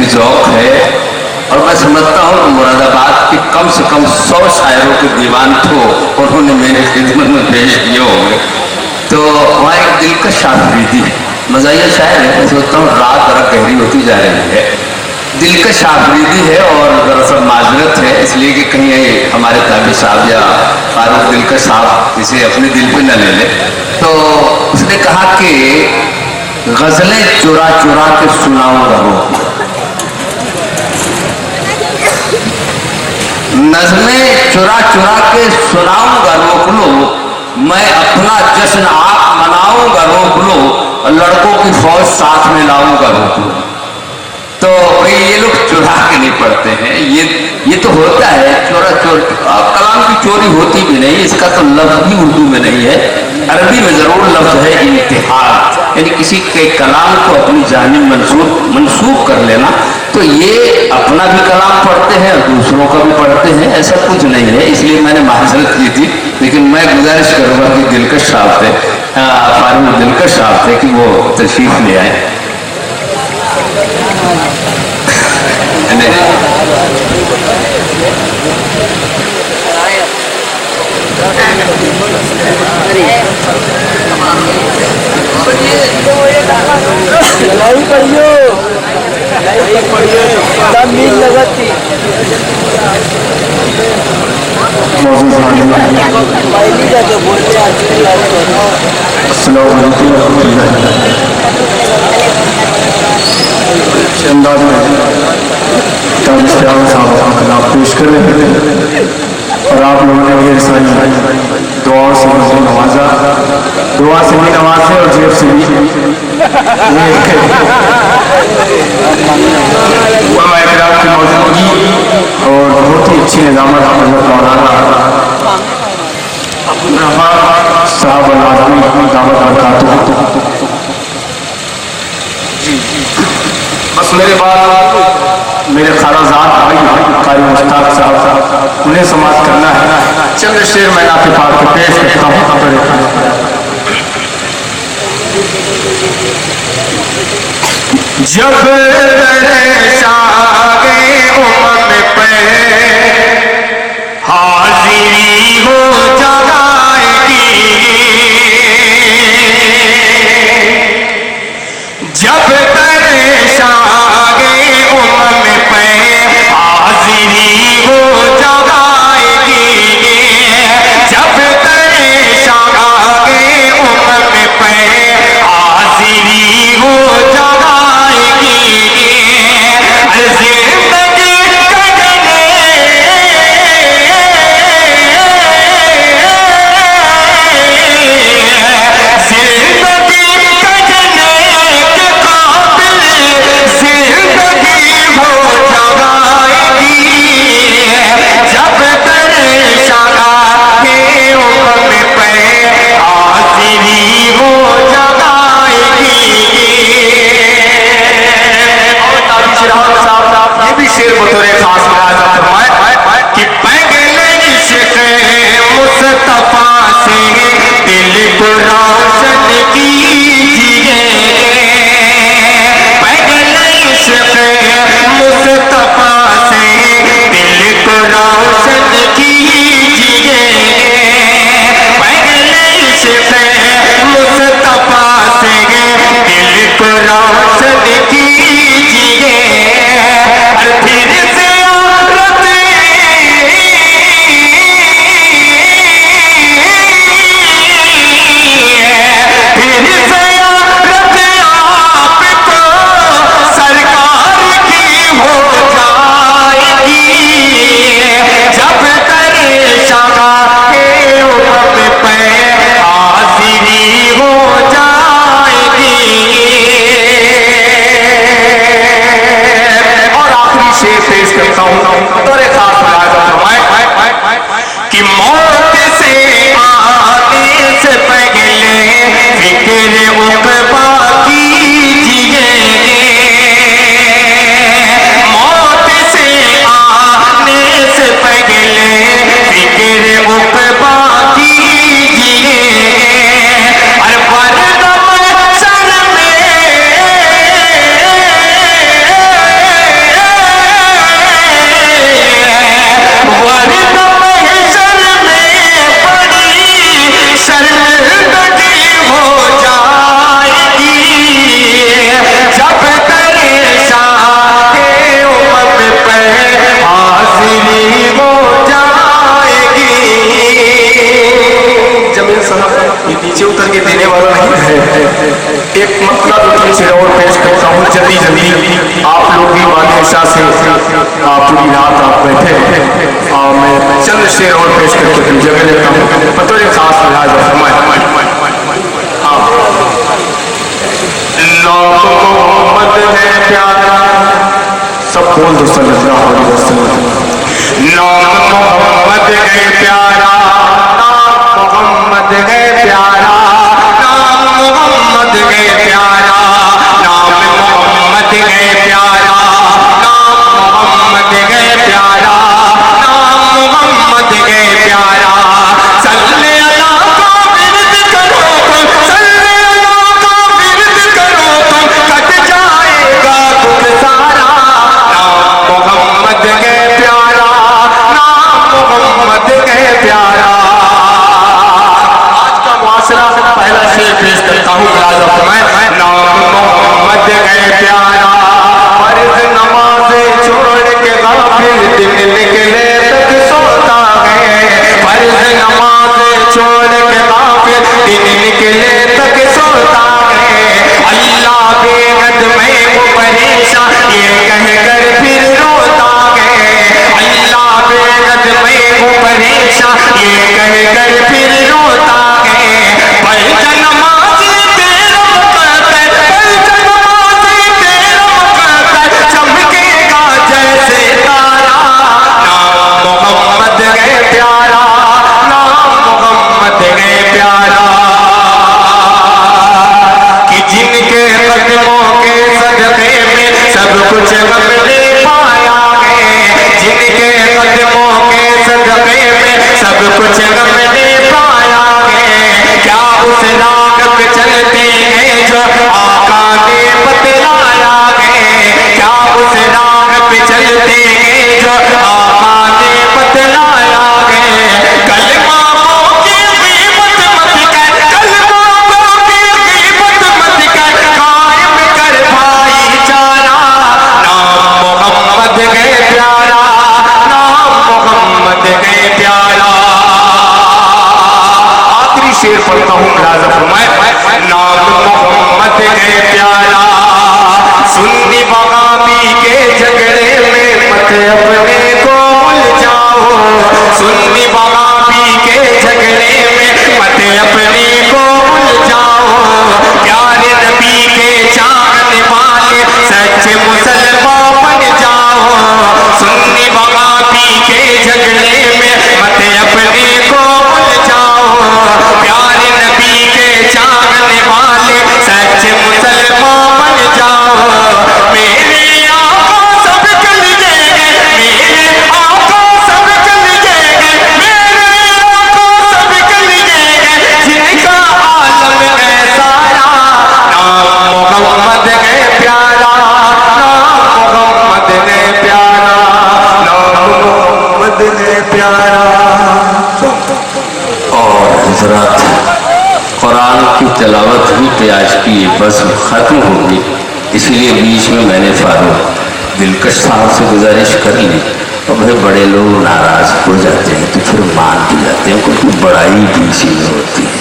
भी ज़ौक़ है। और मैं समझता हूँ मुरादाबाद के कम से कम 100 शायरों के दीवान तो उन्होंने मेरे खिदमत में पेश किए होंगे। तो वहाँ एक दिलकश आफरीदी मज़ाहिया शायर है, मैं सोचता हूँ रात ज़रा गहरी होती जा रही है, दिलकश आफरीदी है। और दरअसल माजरत है इसलिए कि कहीं हमारे ताबी साहब या फारूक दिलकश साहब इसे अपने दिल पे न ले ले। तो उसने कहा कि गज़लें चुरा चुरा के सुनाऊंगा रोक, नज़में चुरा चुरा के सुनाऊंगा रोक लो, मैं अपना जश्न आप मनाऊंगा रोक लो, लड़कों की फौज साथ में लाऊंगा रोक लो। तो भाई ये लोग चुरा के नहीं पढ़ते हैं, ये तो होता है चोरा चोर, कलाम की चोरी होती भी नहीं, इसका तो लफ्ज़ भी उर्दू में नहीं है, अरबी में ज़रूर लफ्ज़ है इंतिहाल, यानी किसी के कलाम को अपनी जानिब मंसूब कर लेना। तो ये अपना भी कलाम पढ़ते हैं और दूसरों का भी पढ़ते हैं, ऐसा कुछ नहीं है, इसलिए मैंने माजरत की थी। लेकिन मैं गुजारिश करूँगा कि दिलकश साहब थे, फारूक दिलकश साहब थे कि वो तशरीफ़ ले आए। अंदाज में साहब पेश कर रहे थे और आप लोगों ने ढेर सारी दुआओं से मुझे नवाजा, दुआ से भी नवाजे और जेब से भी की मौजूदगी और बहुत ही अच्छी निजामत साहब बस मेरे बाद मेरे खालाजाद भाई कारी मुश्ताक साहब उन्हें समाप्त करना है। चंद शेर मैं आपके पास को पेश करता हूँ। जब दरशागे उम्मत पे हाजिरी हो जगाएगी, जब दरशागे उम्मत पे हाजिरी हो जगाएगी, जब दरशागे उम्मत पे हाजिरी हो जगाएगी, जिंदगी कटने रोशन कीजिए, फिर से पूरी रात आप बैठे और मैं चंद शेर और पेश करके अपनी जगह लेता हूँ बतौर खास लिहाज मोहम्मद है प्यारा सब बोल दो सल्लल्लाहु अलैहि वसल्लम नाम मोहम्मद है प्यारा नाम मोहम्मद है प्यारा नाम मोहम्मद है प्यारा नाम मोहम्मद है प्यारा नाम मोहम्मद है प्यारा नाम मोहम्मद है प्यारा सल्ले अला का विरद करो तुम सल्ले अला का विरद करो तुम कट जाएगा दुख सारा नाम मोहम्मद है प्यारा नाम मोहम्मद है प्यारा। आज का मुआशरा पहला शेर पेश करता हूँ नाम मोहम्मद है प्यारा फर्ज नमाज़े छोड़ के गाफिल दिन निकले तक सोता है फर्ज नमाज़े छोड़ के गाफिल दिन निकले तक सोता है अल्लाह बेहद में वो परेशान ये कह कर फिर रोता है अल्लाह बेहद में वो परेशान ये कह कर फिर रोता है फर्ज नमाज़े तेरा मुक़द्दर फर्ज नमाज़े तेरा मुक़द्दर चमकेगा जैसे तारा नाम मोहम्मद है प्यारा नाम मोहम्मद है प्यारा कि जिनके कदमों के सदक़े में सब कुछ हमने पाया है जिनके कदमों के सदक़े में सब कुछ हमने पाया है क्या उस राह पे चलते हैं जो आका ने बतलाया है क्या उस राह पे चलते हैं जो आका ने बतलाया है कलमा की कीमत मत कर कलमा की कीमत मत कर कायम कर भाईचारा नाम मोहम्मद है प्यारा नाम मोहम्मद है प्यारा। आखिरी शेर पढ़ता हूँ नाम मोहम्मद है प्यारा सुन्नी वहाबी के झगड़े में मत अपने को उलझाओ सुन्नी वहाबी के झगड़े में मत अपने को उलझाओ प्यारे नबी के चाहने वाले सच्चे मुसलमान बन जाओ सुन्नी वहाबी के झगड़े में मत अपने को उलझाओ प्यारे नबी के चाहने वाले सच्चे मुसलमान बन जाओ मेरे आका सब चल जाएंगे मेरे आका सब चल जाएंगे मेरे आका सब चल जाएंगे जिनका आलम है सारा नाम मोहम्मद है प्यारा नाम मोहम्मद है प्यारा नाम मोहम्मद है प्यारा। और हजरत कुरान की तिलावत ही पे आज की ये बस ख़त्म होगी इसलिए बीच में मैंने फारूक दिलकश साहब से गुजारिश कर ली और भाई बड़े लोग नाराज़ हो जाते हैं तो फिर मान भी जाते हैं क्योंकि बड़ाई बीच में होती है।